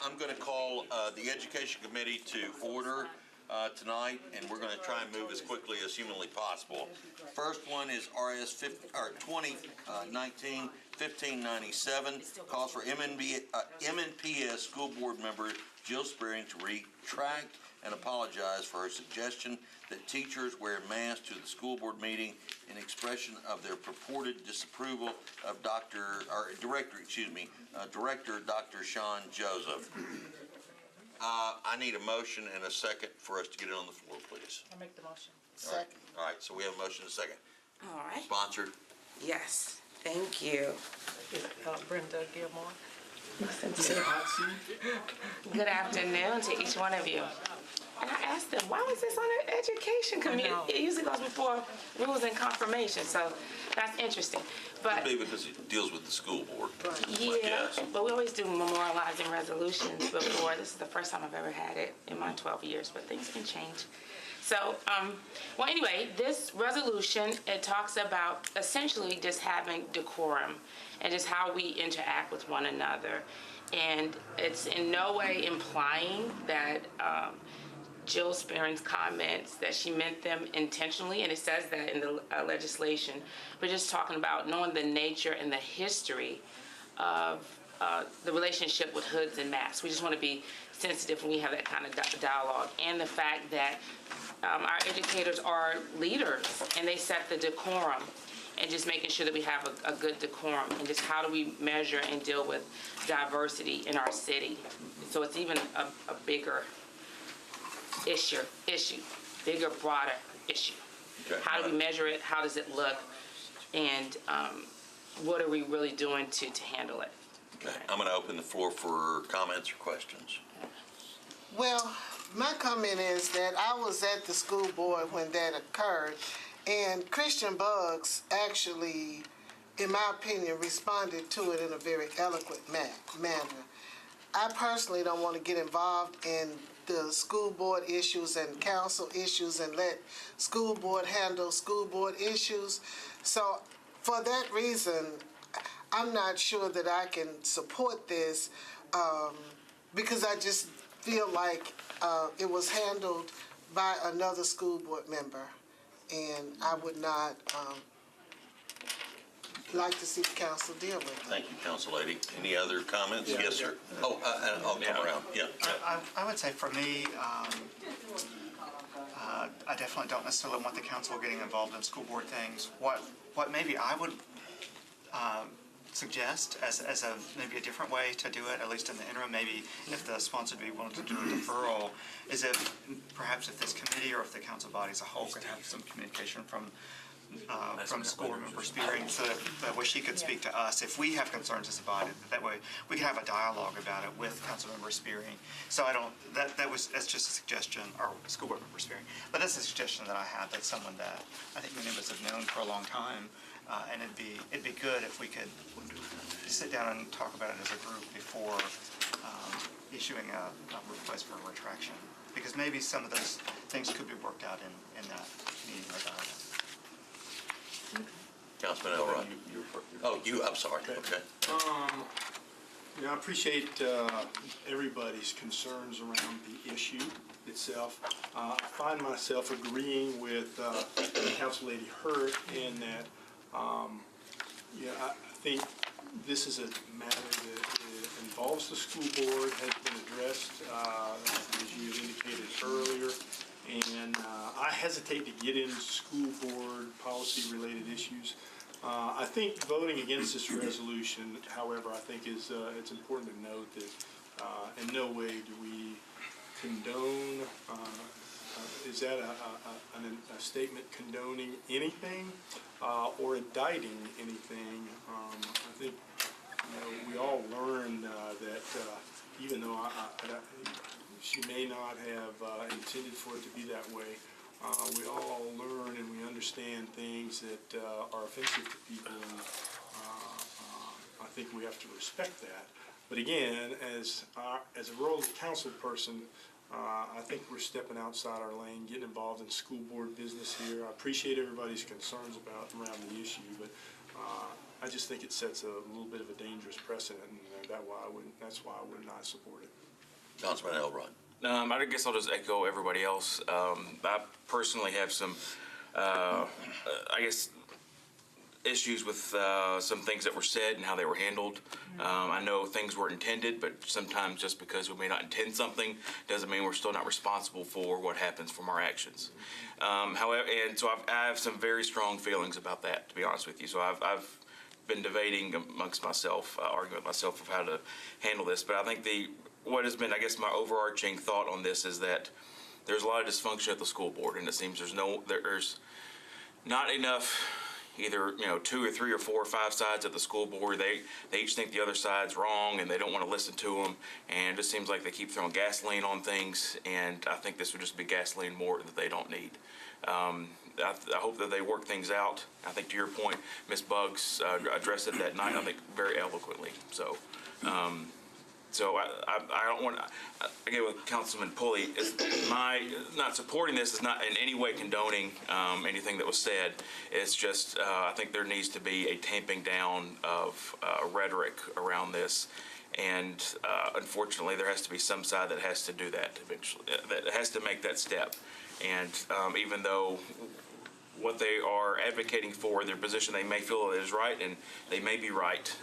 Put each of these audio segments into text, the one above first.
I'm going to call the Education Committee to order tonight, and we're going to try and move as quickly as humanly possible. First one is RS 2019-1597, calls for MNPS school board member Jill Spearing to retract and apologize for her suggestion that teachers wear masks to the school board meeting in expression of their purported disapproval of Director Dr. Sean Joseph. I need a motion and a second for us to get it on the floor, please. I make the motion. Second. All right, so we have a motion and a second. All right. Sponsored. Yes. Thank you. Brenda Gilmore. Good afternoon to each one of you. And I asked them, why was this on the education committee? It usually goes before rules and confirmation, so that's interesting. But Maybe because it deals with the school board. yeah, but we always do memorializing resolutions before. This is the first time I've ever had it in my 12 years, but things can change. So, well, anyway, this resolution, it talks about essentially just having decorum and just how we interact with one another. And it's in no way implying that Jill Spearing's comments, that she meant them intentionally, and it says that in the legislation. We're just talking about knowing the nature and the history of the relationship with hoods and masks. We just want to be sensitive when we have that kind of dialogue, and the fact that our educators are leaders and they set the decorum, and just making sure that we have a good decorum, and just how do we measure and deal with diversity in our city. So it's even a bigger issue, bigger, broader issue. Okay. How do we measure it? How does it look? And what are we really doing to handle it? Okay. I'm going to open the floor for comments or questions. Well, my comment is that I was at the school board when that occurred, and Christian Buggs actually, in my opinion, responded to it in a very eloquent manner. I personally don't want to get involved in the school board issues and council issues and let school board handle school board issues. So for that reason, I'm not sure that I can support this because I just feel like it was handled by another school board member, and I would not like to see the council deal with it. Thank you, Council Lady. Any other comments? Yeah. Yes, sir. Oh, and I'll come around. Yeah. I would say for me, I definitely don't necessarily want the council getting involved in school board things. What maybe I would suggest as maybe a different way to do it, at least in the interim, maybe if the sponsor would be willing to do a deferral, is if perhaps if this committee or if the council body as a whole could have some communication from school board member Spearing, so that way she could speak to us if we have concerns as a body. That way we could have a dialogue about it with council member Spearing. So that's just a suggestion, or school board member Spearing. But that's a suggestion that I have. That's someone that I think many of us have known for a long time, and it'd be good if we could sit down and talk about it as a group before issuing a request for a retraction, because maybe some of those things could be worked out in that meeting or dialogue. Councilman Elrod. Oh, you, I'm sorry. Okay. I appreciate everybody's concerns around the issue itself. I find myself agreeing with Council Lady Hurt in that, I think this is a matter that involves the school board, has been addressed, as you indicated earlier. And I hesitate to get into school board policy-related issues. I think voting against this resolution, however, I think is it's important to note that in no way do we condone. Is that a statement condoning anything or indicting anything? I think we all learned that even though she may not have intended for it to be that way, we all learn and we understand things that are offensive to people, and I think we have to respect that. But again, as a role as a council person, I think we're stepping outside our lane, getting involved in school board business here. I appreciate everybody's concerns around the issue, but I just think it sets a little bit of a dangerous precedent, and that's why I would not support it. Councilman Elrod. I guess I'll just echo everybody else. I personally have some, I guess, issues with some things that were said and how they were handled. I know things were intended, but sometimes just because we may not intend something doesn't mean we're still not responsible for what happens from our actions. However, and so I have some very strong feelings about that, to be honest with you. So I've been debating amongst myself, arguing with myself of how to handle this. But I think what has been, I guess, my overarching thought on this is that there's a lot of dysfunction at the school board, and it seems there's not enough, either 2 or 3 or 4 or 5 sides at the school board. They each think the other side's wrong, and they don't want to listen to them. And it just seems like they keep throwing gasoline on things. And I think this would just be gasoline more that they don't need. I hope that they work things out. I think to your point, Ms. Buggs addressed it that night, I think, very eloquently. So. So I don't want to, again, with Councilman Pulley, my not supporting this is not in any way condoning anything that was said. It's just I think there needs to be a tamping down of rhetoric around this. And unfortunately, there has to be some side that has to do that eventually, that has to make that step. And even though what they are advocating for, their position, they may feel it is right, and they may be right.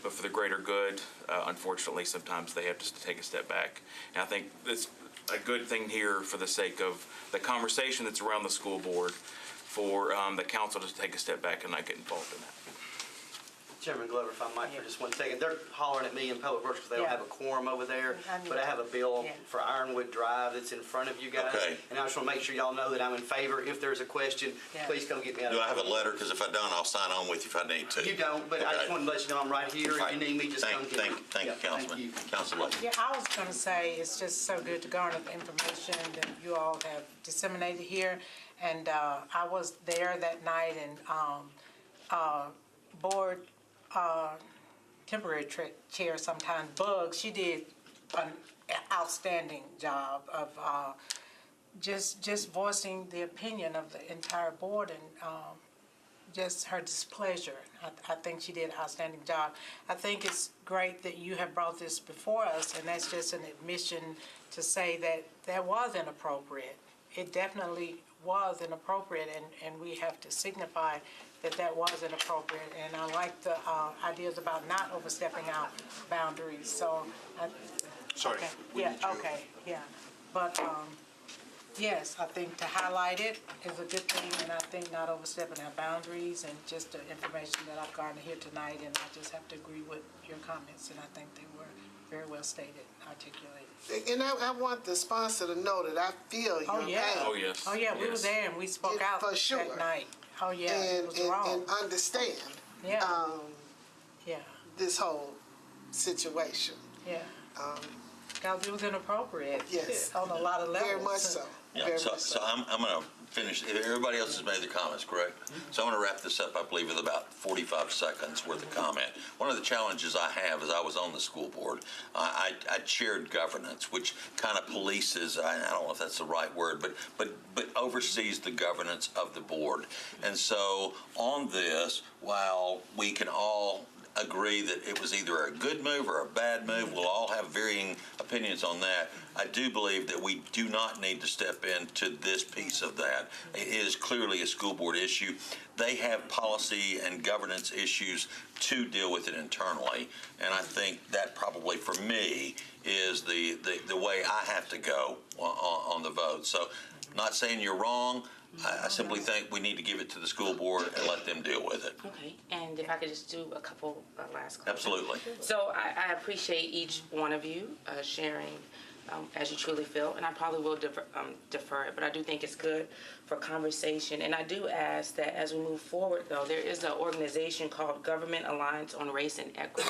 But for the greater good, unfortunately, sometimes they have to take a step back. And I think it's a good thing here for the sake of the conversation that's around the school board for the council to take a step back and not get involved in that. Chairman Glover, if I might for just 1 second. They're hollering at me in Public Works because they don't Yeah. have a quorum over there. But I have a bill for Ironwood Drive that's in front of you guys. Okay. And I just want to make sure y'all know that I'm in favor. If there's a question, please come get me out of Do I have a letter? Because if I don't, I'll sign on with you if I need to. You don't, but I just Okay. wanted to let you know I'm right here. If you need me, just come get me. Thank you, Yeah, Councilman. Councilman. Yeah, I was gonna say, it's just so good to garner the information that you all have disseminated here. And, I was there that night, and, board, temporary chair sometimes, Bugs, she did an outstanding job of, just voicing the opinion of the entire board, and, just her displeasure. I think she did an outstanding job. I think it's great that you have brought this before us, and that's just an admission to say that that was inappropriate. It definitely was inappropriate, and we have to signify that was inappropriate. And I like the ideas about not overstepping our boundaries, so. Sorry. Okay, yeah, okay, yeah. But, yes, I think to highlight it is a good thing, and I think not overstepping our boundaries, and just the information that I've garnered here tonight, and I just have to agree with your comments, and I think they were very well stated, articulated. And I want the sponsor to know that I feel your pain. Oh, yes. Oh, yeah, we were Yes. there, and we spoke Yeah, out for sure. that night. Oh, yeah, it And, was and, wrong. and understand Yeah. Yeah, this whole situation. yeah. Because it was inappropriate. Yes. On a lot of levels. Very much so. Yeah, Very so, much so I'm going to finish. Everybody else has made their comments, correct? So I'm going to wrap this up, I believe, with about 45 seconds worth of comment. One of the challenges I have is I was on the school board. I chaired governance, which kind of polices, I don't know if that's the right word, but oversees the governance of the board. And so on this, while we can all agree that it was either a good move or a bad move, we'll all have varying opinions on that. I do believe that we do not need to step into this piece of that. It is clearly a school board issue. They have policy and governance issues to deal with it internally, and I think that probably for me is the way I have to go on the vote. So, not saying you're wrong. I simply think we need to give it to the school board and let them deal with it. Okay, and if I could just do a couple last comments. Absolutely. So I appreciate each one of you sharing as you truly feel, and I probably will defer it, but I do think it's good for conversation. And I do ask that as we move forward, though, there is an organization called Government Alliance on Race and Equity,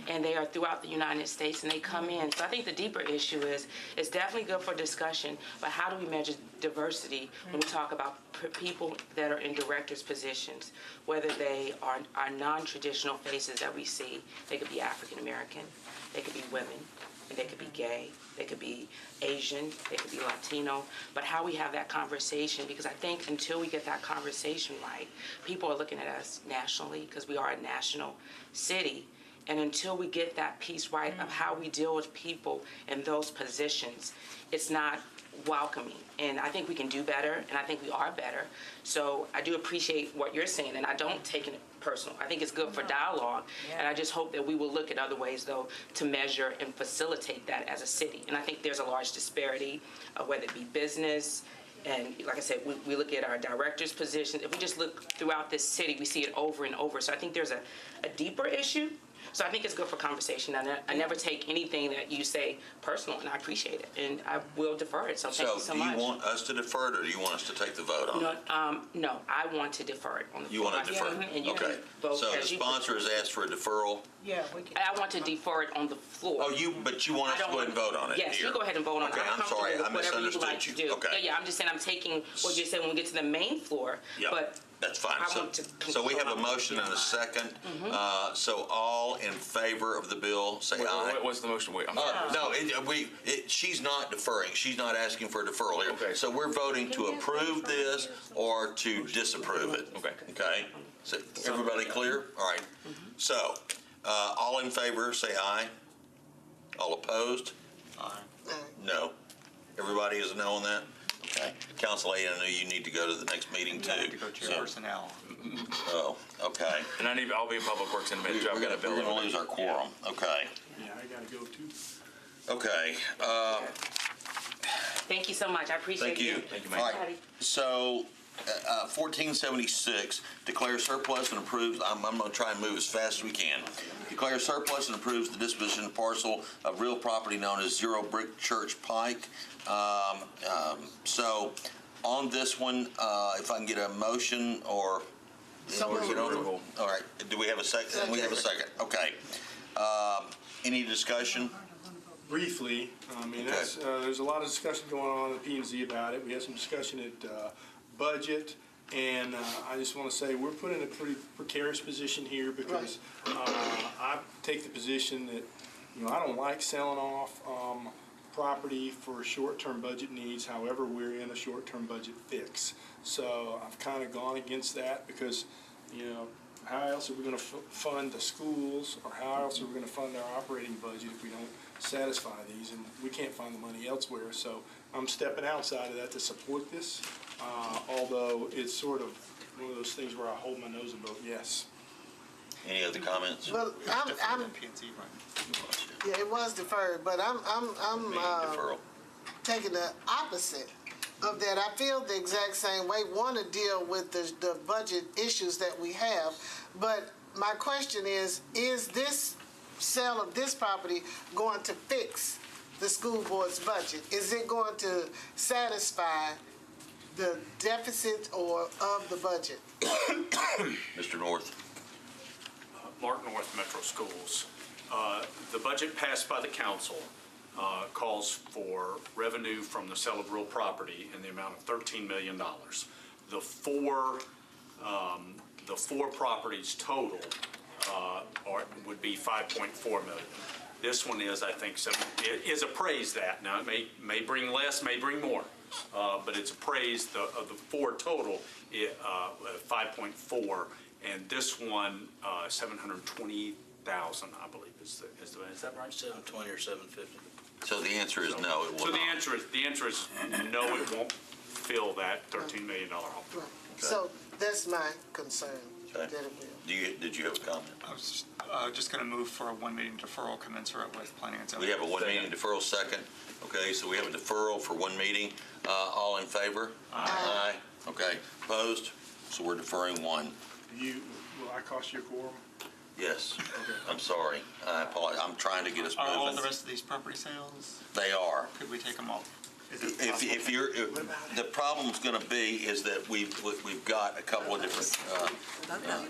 and they are throughout the United States, and they come in. So I think the deeper issue is, it's definitely good for discussion, but how do we measure diversity when we talk about people that are in directors' positions, whether they are non-traditional faces that we see. They could be African American, they could be women, and they could be gay, they could be Asian, they could be Latino, but how we have that conversation, because I think until we get that conversation right, people are looking at us nationally, because we are a national city, And until we get that piece right of how we deal with people in those positions, it's not welcoming. And I think we can do better, and I think we are better. So I do appreciate what you're saying, and I don't take it personal. I think it's good for dialogue, and I just hope that we will look at other ways, though, to measure and facilitate that as a city. And I think there's a large disparity, whether it be business, and like I said, we look at our director's position. If we just look throughout this city, we see it over and over. So I think there's a deeper issue. So I think it's good for conversation. I never take anything that you say personal, and I appreciate it, and I will defer it. So thank you so much. So do you want us to defer it, or do you want us to take the vote on it? No, I want to defer it on the You floor. want to defer? And you can Okay. vote So the as you sponsor has asked for a deferral. Yeah, we can. I want to defer it on the floor. Oh, but you want us to go ahead and vote on it Yes, here? you go ahead and vote on it. Okay, I'm comfortable sorry, with I whatever you would like misunderstood to you. do. Okay. Yeah, I'm just saying I'm taking what you said when we get to the main floor, Yeah, but that's fine. I want to So we have a control how motion we and a do second. Mm-hmm. So all in favor of the bill, say aye. What's the motion? Wait, I'm sorry. No, she's not deferring. She's not asking for a deferral here. Okay. So we're voting to approve this or to disapprove it. Okay. Okay? So everybody clear? All right. So, all in favor, say aye. All opposed? Aye. No. Everybody is a no on that? Okay. Council A, I know you need to go to the next meeting too. I have to go chair So- personnel. Oh, okay. And I'll be in Public Works in a minute, too. I've got a bill. We're gonna lose our quorum. Okay. Yeah, I gotta go too. Okay. Thank you so much. I appreciate Thank you. Thank you, All Mike. right. So, 1476, declare surplus and approves, I'm gonna try and move as fast as we can. Declare surplus and approves the disposition of parcel of real property known as Zero Brick Church Pike. So, on this one, if I can get a motion or. So or get over- moved. All right, do we have a second? We have a second, okay. Any discussion? Briefly, I mean, that's, there's a lot of discussion going on in the P&Z about it. We had some discussion at budget, and I just want to say, we're put in a pretty precarious position here because I take the position that, I don't like selling off property for short-term budget needs. However, we're in a short-term budget fix. So I've kind of gone against that because, how else are we going to fund the schools, or how else are we going to fund our operating budget if we don't satisfy these? And we can't find the money elsewhere. So I'm stepping outside of that to support this, although it's sort of one of those things where I hold my nose and vote yes. Any other comments? Well, I'm P&Z, right? yeah, it was deferred, but I'm Meeting deferral. taking the opposite of that. I feel the exact same way, want to deal with the budget issues that we have, but my question is this sale of this property going to fix the school board's budget? Is it going to satisfy the deficit or of the budget? Mr. North. Mark North Metro Schools. The budget passed by the council calls for revenue from the sale of real property in the amount of $13 million. The four properties total would be $5.4 million. This one is, I think, it is appraised that. Now, it may bring less, may bring more, but it's appraised of the four total, 5.4, and this one, 720,000, I believe, is that right? 720 or 750. So the answer is no, it will So not. the answer is no, it won't fill that $13 million hole. Right. So that's my concern, Okay. that it will. Did you have a comment? I was just going to move for a one meeting deferral commensurate with planning and zoning. We have a one meeting deferral second. Okay, so we have a deferral for one meeting. All in favor? Aye. Okay, opposed? So we're deferring one. Will I cost you a quorum? Yes. I'm sorry. I apologize. I'm trying to get us Are all the moving. rest of these property sales, They are. could we take them all? Is it If possible? the problem's gonna be is that we've got a couple of different,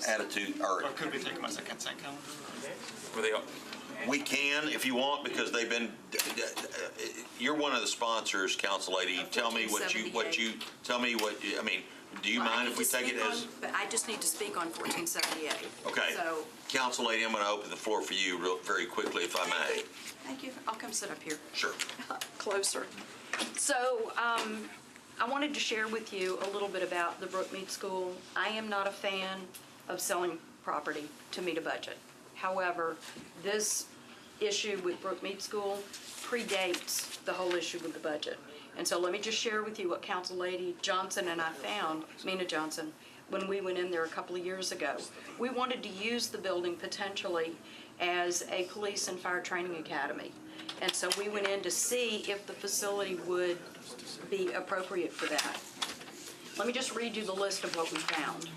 attitude, or Or could we take them as a consent calendar? Were they, we can if you want, because they've been, you're one of the sponsors, council lady. Tell me what you, I mean, do you Well, I mind need if we to take it speak as? on- But I just need to speak on 1478. Okay. So, Council lady, I'm gonna open the floor for you very quickly, if I may. thank you. I'll come sit up here. Sure. Closer. So, I wanted to share with you a little bit about the Brookmead School. I am not a fan of selling property to meet a budget. However, this issue with Brookmead School predates the whole issue with the budget. And so let me just share with you what Council Lady Johnson and I found, Mina Johnson, when we went in there a couple of years ago. We wanted to use the building potentially as a police and fire training academy. And so we went in to see if the facility would be appropriate for that. Let me just read you the list of what we found.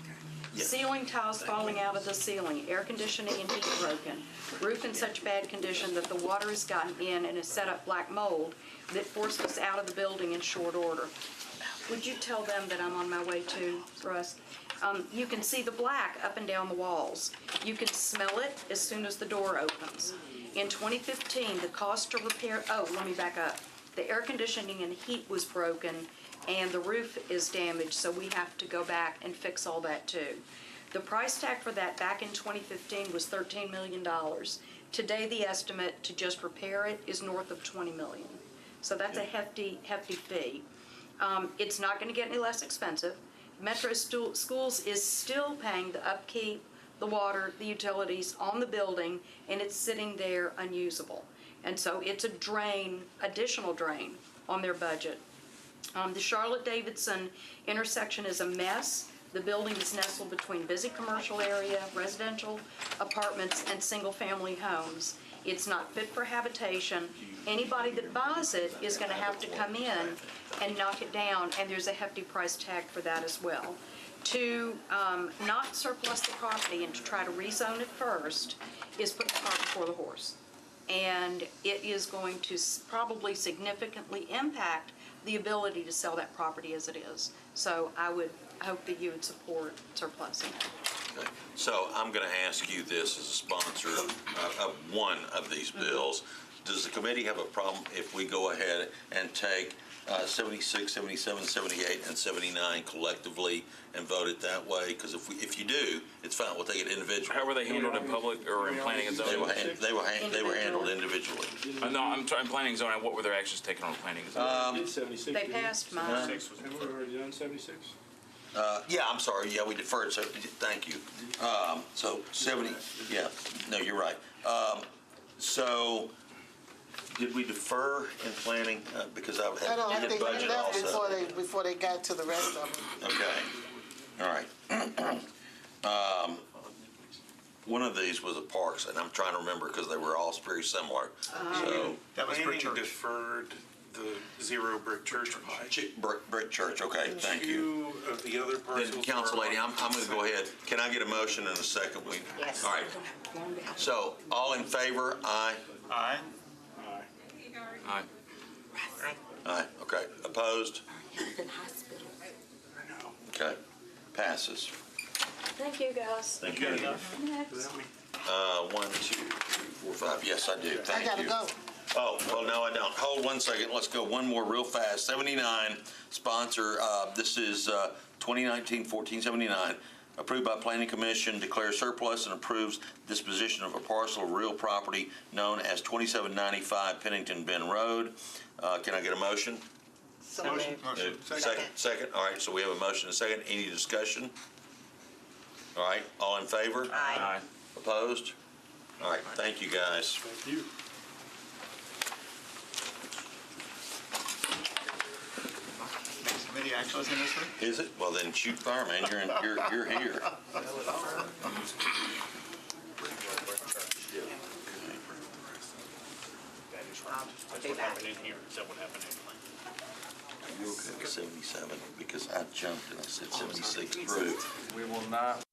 Ceiling tiles falling out of the ceiling, air conditioning and heat broken, roof in such bad condition that the water has gotten in and has set up black mold that forced us out of the building in short order. Would you tell them that I'm on my way too, Russ? You can see the black up and down the walls. You can smell it as soon as the door opens. In 2015, the cost to repair, let me back up. The air conditioning and heat was broken and the roof is damaged, so we have to go back and fix all that too. The price tag for that back in 2015 was $13 million. Today, the estimate to just repair it is north of $20 million. So that's a hefty, hefty fee. It's not going to get any less expensive. Metro Schools is still paying the upkeep, the water, the utilities on the building, and it's sitting there unusable. And so it's a drain, additional drain on their budget. The Charlotte-Davidson intersection is a mess. The building is nestled between busy commercial area, residential apartments, and single-family homes. It's not fit for habitation. Anybody that buys it is going to have to come in and knock it down, and there's a hefty price tag for that as well. To not surplus the property and to try to rezone it first is put the cart before the horse. And it is going to probably significantly impact the ability to sell that property as it is. So I would hope that you would support surplusing it. Okay. So I'm going to ask you this as a sponsor of one of these bills. Does the committee have a problem if we go ahead and take 76, 77, 78, and 79 collectively and vote it that way? Because if you do, it's fine. We'll take it individually. How were they handled in public or in planning and zoning? They were handled individually. No, I'm planning and zoning. What were their actions taken on planning and zoning? 76. They passed mine. Haven't we already done 76? Yeah, I'm sorry. Yeah, we deferred. So thank you. So 70. Yeah. No, you're right. So did we defer in planning? Because I think they budget left also. before they got to the rest of them. Okay. All right. One of these was a parks, and I'm trying to remember because they were all very similar. So That was Brick Planning Church. deferred the zero brick church project. Brick Church. Okay. Thank you. Two of the other parcels. Then, Council Lady, I'm going to go ahead. Can I get a motion and a second? Yes. All right. So, all in favor? Aye. Aye. Aye. Aye. Okay. Opposed? Okay. Passes. Thank you, guys. Thank you. Next. 1, 2, 3, 4, 5. Yes, I do. Thank you. I gotta go. Oh, well, no, I don't. Hold 1 second. Let's go one more real fast. 79, sponsor, this is 2019-1479. Approved by Planning Commission, declares surplus and approves disposition of a parcel of real property known as 2795 Pennington Bend Road. Can I get a motion? Motion. Second. All right, so we have a motion and a second. Any discussion? All right, all in favor? Aye. Opposed? All right, thank you, guys. Thank you. Next committee action is in this week? Is it? Well, then shoot fire, man. You're here. That's what happened in here. Is that what happened in plan? Are you okay with 77? Because I jumped and I said 76 through. We will not